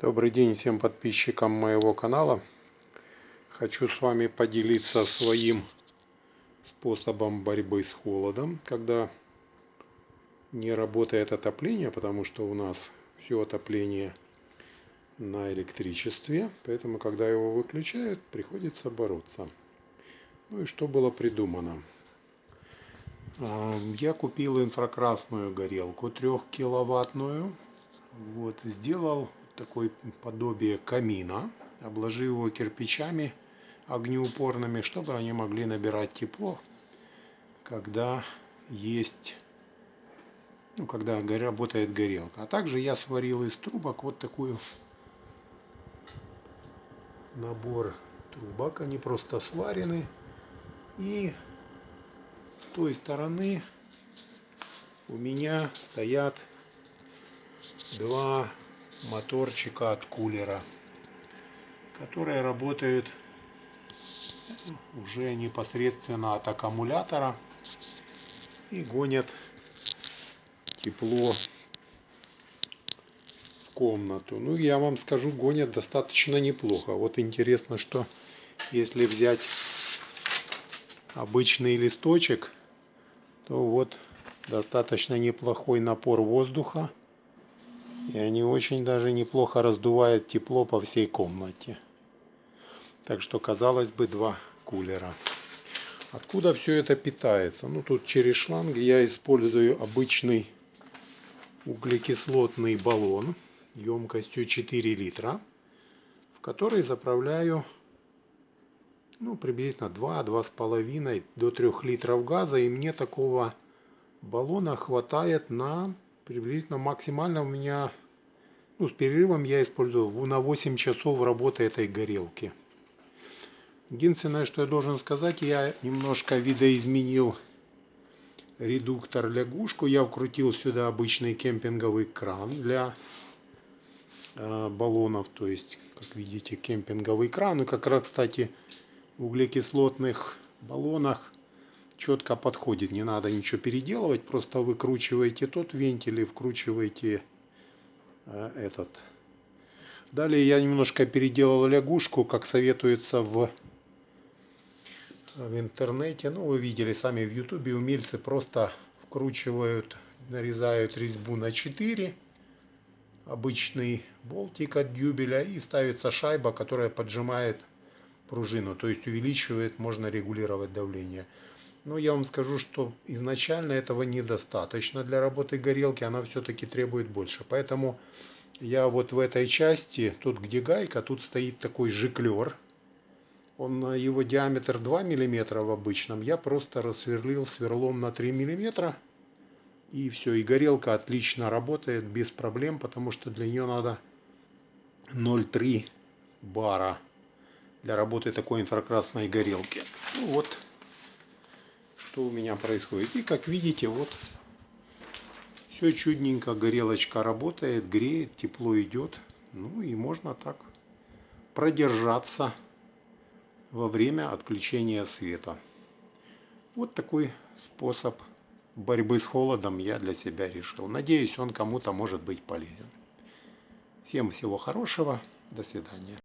Добрый день всем подписчикам моего канала. Хочу с вами поделиться своим способом борьбы с холодом, когда не работает отопление, потому что у нас все отопление на электричестве, поэтому когда его выключают, приходится бороться. Ну и что было придумано? Я купил инфракрасную горелку 3 киловаттную. Вот, сделал такое подобие камина, обложив его кирпичами огнеупорными, чтобы они могли набирать тепло, когда когда работает горелка. А также я сварил из трубок вот такой набор трубок, они просто сварены, и с той стороны у меня стоят два моторчика от кулера, которые работают уже непосредственно от аккумулятора и гонят тепло в комнату. Ну, я вам скажу, гонят достаточно неплохо. Вот интересно, что если взять обычный листочек, то вот достаточно неплохой напор воздуха. И они очень даже неплохо раздувают тепло по всей комнате. Так что, казалось бы, два кулера. Откуда все это питается? Ну, тут через шланг я использую обычный углекислотный баллон емкостью 4 литра, в который заправляю приблизительно 2-2,5 до 3 литров газа. И мне такого баллона хватает на приблизительно максимально у меня, с перерывом я использую на 8 часов работы этой горелки. Единственное, что я должен сказать, я немножко видоизменил редуктор-лягушку. Я вкрутил сюда обычный кемпинговый кран для баллонов. То есть, как видите, кемпинговый кран. И как раз, кстати, в углекислотных баллонах четко подходит. Не надо ничего переделывать. Просто выкручиваете тот вентиль и вкручиваете этот. Далее я немножко переделал лягушку, как советуется в интернете. Вы видели сами в ютубе, умельцы просто вкручивают, нарезают резьбу на 4, обычный болтик от дюбеля, и ставится шайба, которая поджимает пружину, то есть увеличивает, можно регулировать давление. Но я вам скажу, что изначально этого недостаточно для работы горелки, она все-таки требует больше. Поэтому я вот в этой части, тут где гайка, тут стоит такой жиклер. Его диаметр 2 мм в обычном. Я просто рассверлил сверлом на 3 мм. И все. И горелка отлично работает без проблем, потому что для нее надо 0,3 бара для работы такой инфракрасной горелки. Вот что у меня происходит. И как видите, вот все чудненько. Горелочка работает, греет, тепло идет. И можно так продержаться во время отключения света. Вот такой способ борьбы с холодом я для себя решил. Надеюсь, он кому-то может быть полезен. Всем всего хорошего. До свидания.